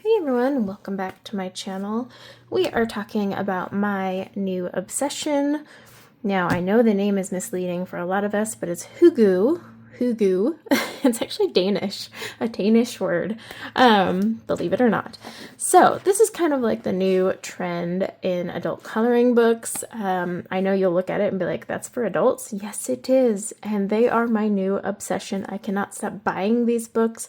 Hey everyone, welcome back to my channel. We are talking about my new obsession. Now I know the name is misleading for a lot of us, but it's Hygge. Hygge. It's actually Danish, a Danish word, believe it or not. So this is kind of like the new trend in adult coloring books. I know you'll look at it and be like, that's for adults. Yes, it is. And they are my new obsession. I cannot stop buying these books.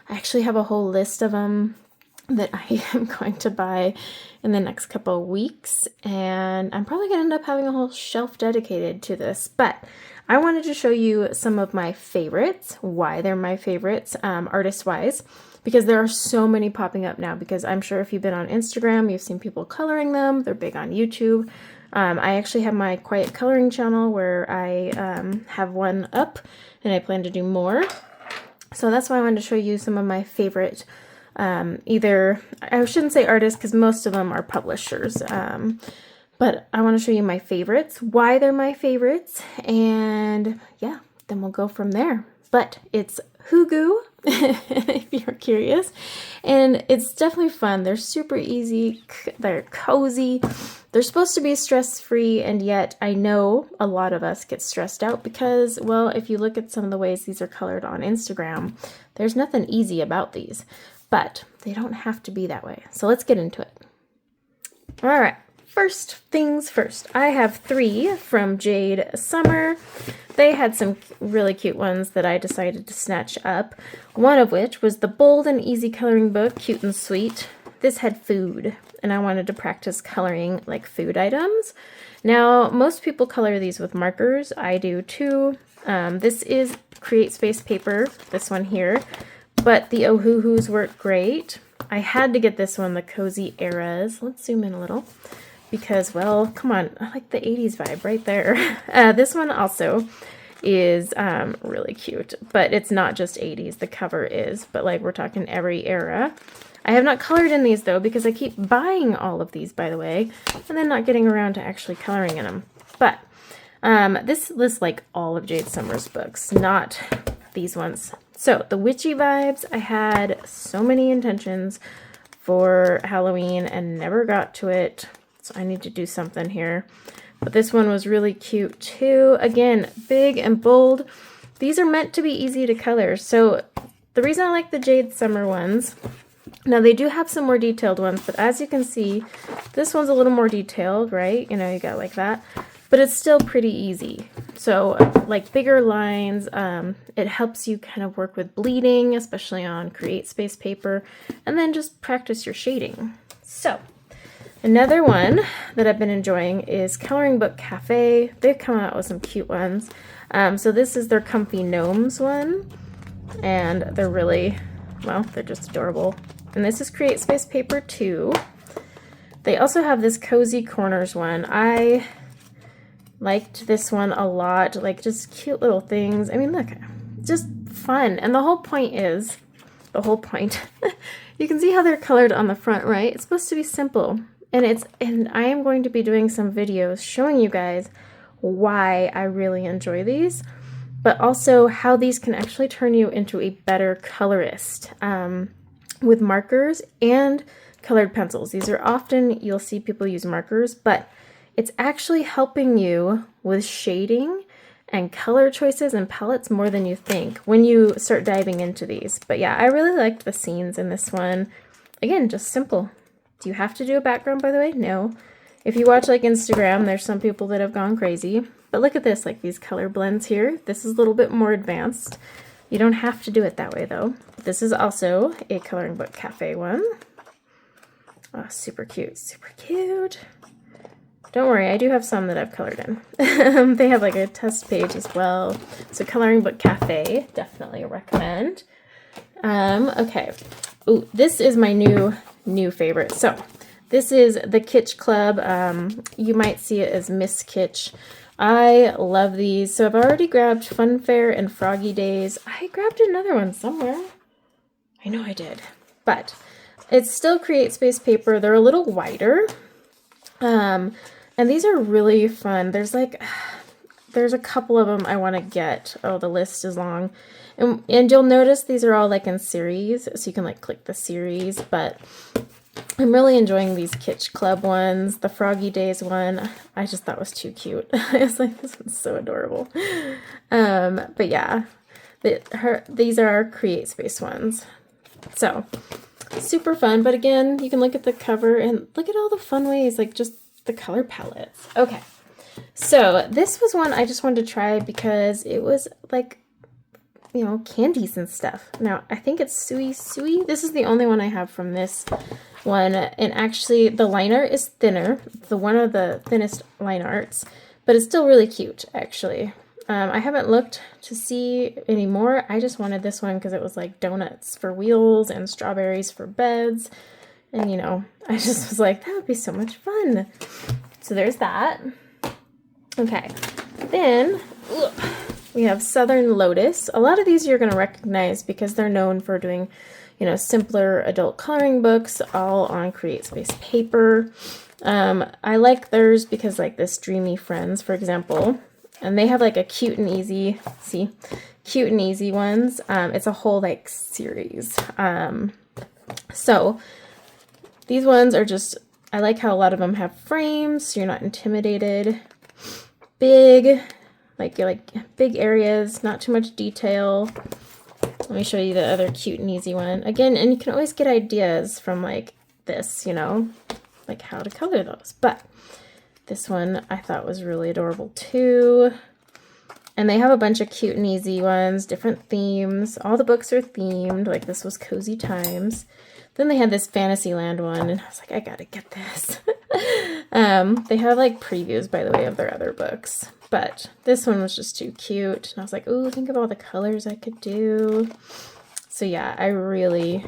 I actually have a whole list of them that I am going to buy in the next couple of weeks, and I'm probably going to end up having a whole shelf dedicated to this, but I wanted to show you some of my favorites, why they're my favorites, artist-wise, because there are so many popping up now, because I'm sure if you've been on Instagram, you've seen people coloring them. They're big on YouTube. I actually have my quiet coloring channel where I have one up, and I plan to do more. So that's why I wanted to show you some of my favorite either, I shouldn't say artists because most of them are publishers, but I want to show you my favorites, why they're my favorites, and yeah, then we'll go from there. But it's Hygge, if you're curious, and it's definitely fun. They're super easy, they're cozy, they're supposed to be stress-free, and yet I know a lot of us get stressed out because, well, if you look at some of the ways these are colored on Instagram, there's nothing easy about these. But they don't have to be that way. So let's get into it. All right, first things first. I have 3 from Jade Summer. They had some really cute ones that I decided to snatch up. One of which was the Bold and Easy Coloring Book, Cute and Sweet. This had food, and I wanted to practice coloring like food items. Now, most people color these with markers. I do too. This is Create Space paper, this one here. But the Ohuhus work great. I had to get this one, the Cozy Eras. Let's zoom in a little because, well, come on. I like the 80s vibe right there. This one also is really cute, but it's not just 80s. The cover is, but like we're talking every era. I have not colored in these though because I keep buying all of these, by the way, and then not getting around to actually coloring in them. But this lists like all of Jade Summer's books, not these ones. So the witchy vibes, I had so many intentions for Halloween and never got to it. So I need to do something here. But this one was really cute too. Again, big and bold. These are meant to be easy to color. So the reason I like the Jade Summer ones, now they do have some more detailed ones, but as you can see, this one's a little more detailed, right? You know, you got like that. But it's still pretty easy. So like bigger lines, it helps you kind of work with bleeding, especially on Create Space paper, and then just practice your shading. So another one that I've been enjoying is Coloring Book Cafe. They've come out with some cute ones. So this is their Comfy Gnomes one, and they're really, well, they're just adorable. And this is Create Space paper too. They also have this Cozy Corners one. I liked this one a lot, like just cute little things. I mean, look, just fun. And the whole point is, you can see how they're colored on the front, right? It's supposed to be simple. And I am going to be doing some videos showing you guys why I really enjoy these, but also how these can actually turn you into a better colorist with markers and colored pencils. These are often, you'll see people use markers, but it's actually helping you with shading and color choices and palettes more than you think when you start diving into these. But yeah, I really liked the scenes in this one. Again, just simple. Do you have to do a background, by the way? No. If you watch like Instagram, there's some people that have gone crazy. But look at this, like these color blends here. This is a little bit more advanced. You don't have to do it that way though. This is also a Coloring Book Cafe one. Oh, super cute, super cute. Don't worry, I do have some that I've colored in. They have like a test page as well. So Coloring Book Cafe, definitely recommend. Okay. Ooh, this is my new favorite. So this is the Kitsch Club. You might see it as Miss Kitsch. I love these. So I've already grabbed Fun Fair and Froggy Days. I grabbed another one somewhere. I know I did. But it's still Create Space paper. They're a little wider. And these are really fun. There's like, there's a couple of them I want to get. Oh, the list is long. And you'll notice these are all like in series, so you can like click the series, but I'm really enjoying these Kitsch Club ones. The Froggy Days one, I just thought was too cute. I was like, this one's so adorable. But yeah, these are our Create Space ones. So, super fun. But again, you can look at the cover and look at all the fun ways, like just the color palettes. Okay, so this was one I just wanted to try because it was like, you know, candies and stuff. Now, I think it's Sui Sui. This is the only one I have from this one. And actually, the line art is thinner. One of the thinnest line arts. But it's still really cute, actually. I haven't looked to see any more. I just wanted this one because it was like donuts for wheels and strawberries for beds. And, you know, I just was like, that would be so much fun. So there's that. Okay. Then, we have Southern Lotus. A lot of these you're going to recognize because they're known for doing, you know, simpler adult coloring books, all on Create Space paper. I like theirs because like this Dreamy Friends, for example, and they have like a cute and easy, see, cute and easy ones. It's a whole like series. So these ones are just, I like how a lot of them have frames, so you're not intimidated. Big, like big areas, not too much detail. Let me show you the other cute and easy one. Again, and you can always get ideas from like this, you know, like how to color those. But this one I thought was really adorable too. And they have a bunch of cute and easy ones, different themes. All the books are themed, like this was Cozy Times. Then they had this Fantasyland one, and I was like, I gotta get this. They have like previews, by the way, of their other books. But this one was just too cute. And I was like, ooh, think of all the colors I could do. So yeah, I really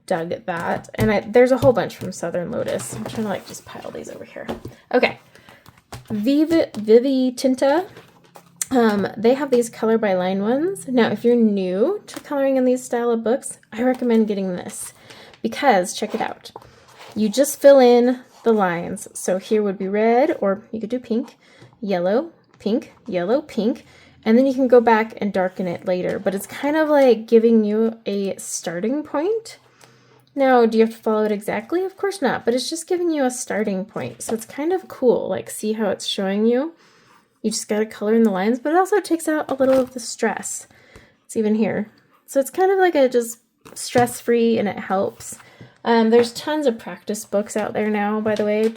dug that. And there's a whole bunch from Southern Lotus. I'm trying to like just pile these over here. Okay. Vivi Tinta. They have these color by line ones. Now, if you're new to coloring in these style of books, I recommend getting this. Because, check it out, you just fill in the lines. So here would be red, or you could do pink, yellow, pink, yellow, pink, and then you can go back and darken it later. But it's kind of like giving you a starting point. Now, do you have to follow it exactly? Of course not, but it's just giving you a starting point. So it's kind of cool, like see how it's showing you. You just got to color in the lines, but it also takes out a little of the stress. It's even here. So it's kind of like a just stress-free, and it helps. There's tons of practice books out there now, by the way.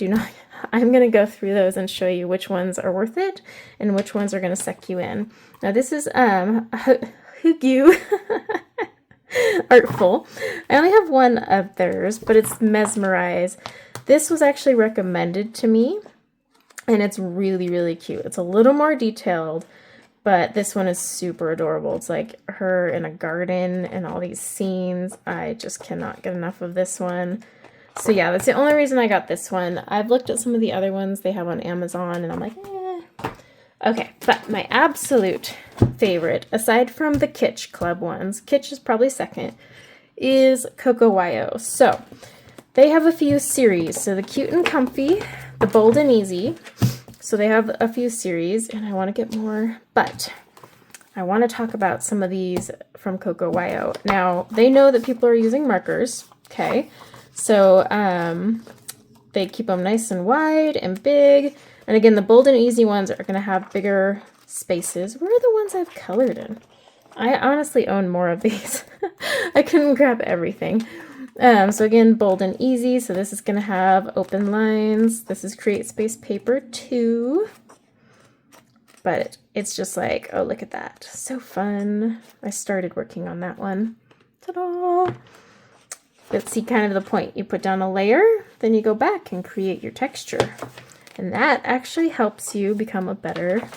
I'm going to go through those and show you which ones are worth it and which ones are going to suck you in. Now this is Hygge Artful. I only have one of theirs, but it's Mesmerize. This was actually recommended to me, and it's really, really cute. It's a little more detailed, but this one is super adorable. It's like her in a garden and all these scenes. I just cannot get enough of this one. So yeah, that's the only reason I got this one. I've looked at some of the other ones they have on Amazon, and I'm like, eh. Okay, but my absolute favorite, aside from the Kitsch Club ones, Kitsch is probably second, is Coco Wyo. So they have a few series. So the Cute and Comfy, the Bold and Easy. So they have a few series, and I want to get more, but I want to talk about some of these from Coco Wyo. Now, they know that people are using markers, okay? So they keep them nice and wide and big. And again, the Bold and Easy ones are going to have bigger spaces. Where are the ones I've colored in? I honestly own more of these. I couldn't grab everything. So again, Bold and Easy. So this is going to have open lines. This is Create Space paper too. But it's just like, oh, look at that. So fun. I started working on that one. Ta-da! Let's see kind of the point. You put down a layer, then you go back and create your texture. And that actually helps you become a better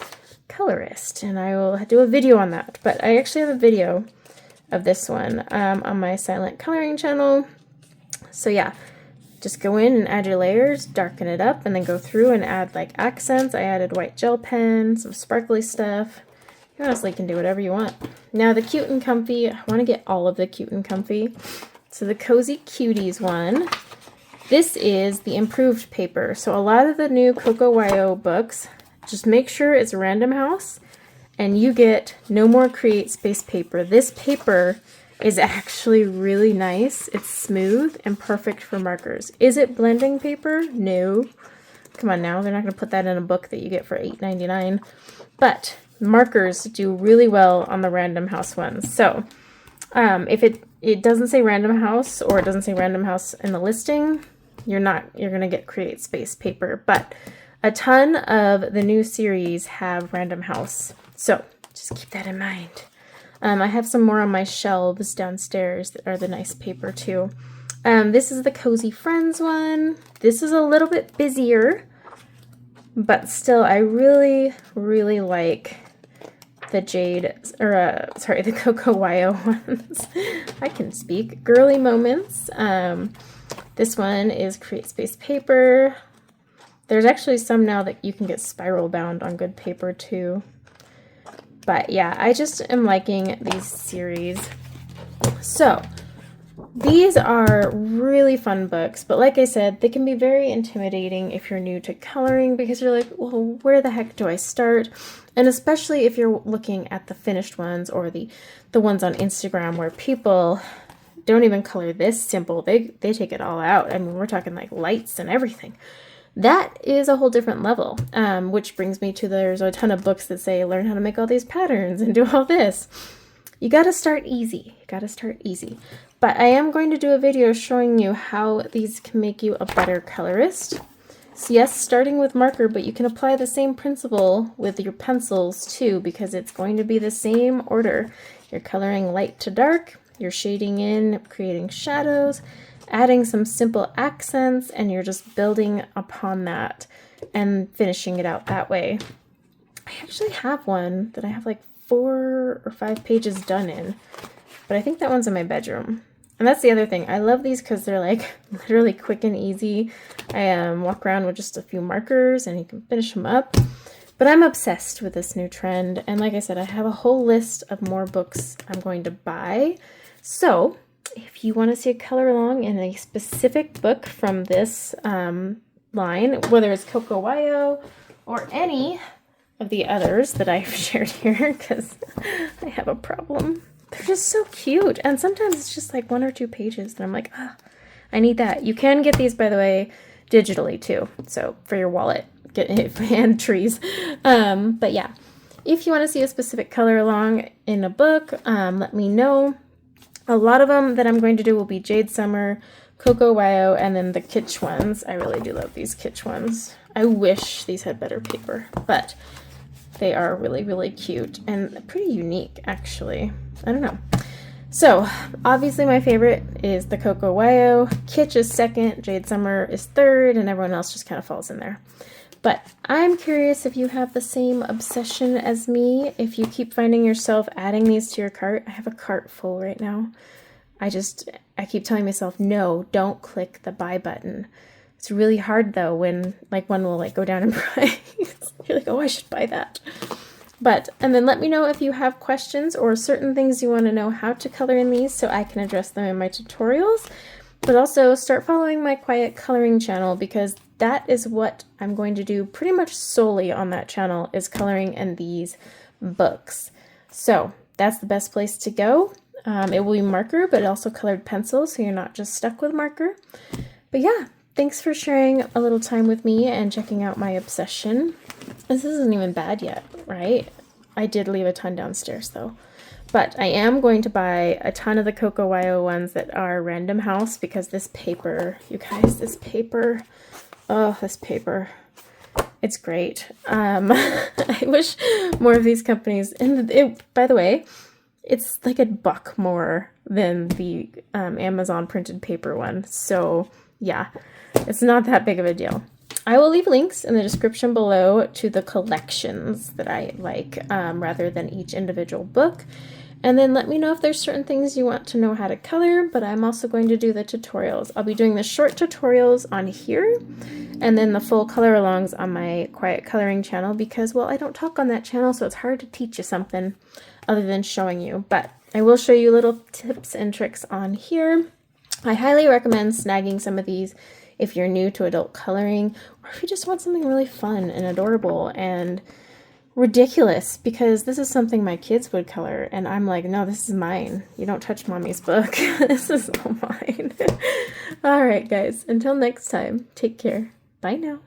colorist. And I will do a video on that. But I actually have a video of this one on my silent coloring channel. So yeah, just go in and add your layers, darken it up, and then go through and add like accents. I added white gel pen, some sparkly stuff. You honestly can do whatever you want. Now the Cute and Comfy, I want to get all of the Cute and Comfy. So the Cozy Cuties one, this is the improved paper. So a lot of the new Coco Wyo books Just make sure it's Random House, and you get no more Create Space paper. This paper is actually really nice. It's smooth and perfect for markers. Is it blending paper? No. Come on now, they're not going to put that in a book that you get for $8.99. But markers do really well on the Random House ones. So if it doesn't say Random House, or it doesn't say Random House in the listing, you're going to get Create Space paper. But a ton of the new series have Random House. So just keep that in mind. I have some more on my shelves downstairs that are the nice paper too. This is the Cozy Friends one. This is a little bit busier, but still I really, really like the the Coco Wyo ones. I can speak. Girly Moments. This one is Create Space paper. There's actually some now that you can get spiral bound on good paper too. But yeah, I just am liking these series. So these are really fun books, but like I said, they can be very intimidating if you're new to coloring, because you're like, well, where the heck do I start? And especially if you're looking at the finished ones, or the ones on Instagram where people don't even color this simple. They take it all out. I mean, we're talking like lights and everything. That is a whole different level, which brings me to there's a ton of books that say learn how to make all these patterns and do all this. You got to start easy. You got to start easy. But I am going to do a video showing you how these can make you a better colorist. So yes, starting with marker, but you can apply the same principle with your pencils too, because it's going to be the same order. You're coloring light to dark, you're shading in, creating shadows, adding some simple accents, and you're just building upon that and finishing it out that way. I actually have one that I have like 4 or 5 pages done in, but I think that one's in my bedroom. And that's the other thing. I love these because they're like literally quick and easy. I walk around with just a few markers and you can finish them up. But I'm obsessed with this new trend. And like I said, I have a whole list of more books I'm going to buy. So if you want to see a color along in a specific book from this line, whether it's Coco Wyo or any of the others that I've shared here, because I have a problem. They're just so cute. And sometimes it's just like 1 or 2 pages that I'm like, ah, I need that. You can get these, by the way, digitally too. So for your wallet, get and trees. But yeah, if you want to see a specific color along in a book, let me know. A lot of them that I'm going to do will be Jade Summer, Coco Wyo, and then the Kitsch ones. I really do love these Kitsch ones. I wish these had better paper, but they are really, really cute and pretty unique, actually. I don't know. So, obviously my favorite is the Coco Wyo. Kitsch is second, Jade Summer is third, and everyone else just kind of falls in there. But I'm curious if you have the same obsession as me, if you keep finding yourself adding these to your cart. I have a cart full right now. I keep telling myself, no, don't click the buy button. It's really hard though when like one will like go down in price. You're like, oh, I should buy that. And then let me know if you have questions or certain things you want to know how to color in these so I can address them in my tutorials. But also start following my quiet coloring channel, because that is what I'm going to do pretty much solely on that channel, is coloring in these books. So that's the best place to go. It will be marker, but also colored pencil, so you're not just stuck with marker. But yeah, thanks for sharing a little time with me and checking out my obsession. This isn't even bad yet, right? I did leave a ton downstairs though. But I am going to buy a ton of the Coco Wyo ones that are Random House, because this paper, you guys, this paper, oh, this paper, it's great. I wish more of these companies, and by the way, it's like $1 more than the Amazon printed paper one. So yeah, it's not that big of a deal. I will leave links in the description below to the collections that I like, rather than each individual book. And then let me know if there's certain things you want to know how to color, but I'm also going to do the tutorials. I'll be doing the short tutorials on here, and then the full color alongs on my quiet coloring channel, because, well, I don't talk on that channel, so it's hard to teach you something other than showing you. But I will show you little tips and tricks on here. I highly recommend snagging some of these if you're new to adult coloring, or if you just want something really fun and adorable and ridiculous, because this is something my kids would color, and I'm like, no, this is mine. You don't touch mommy's book. This is all mine. All right, guys, until next time, take care. Bye now.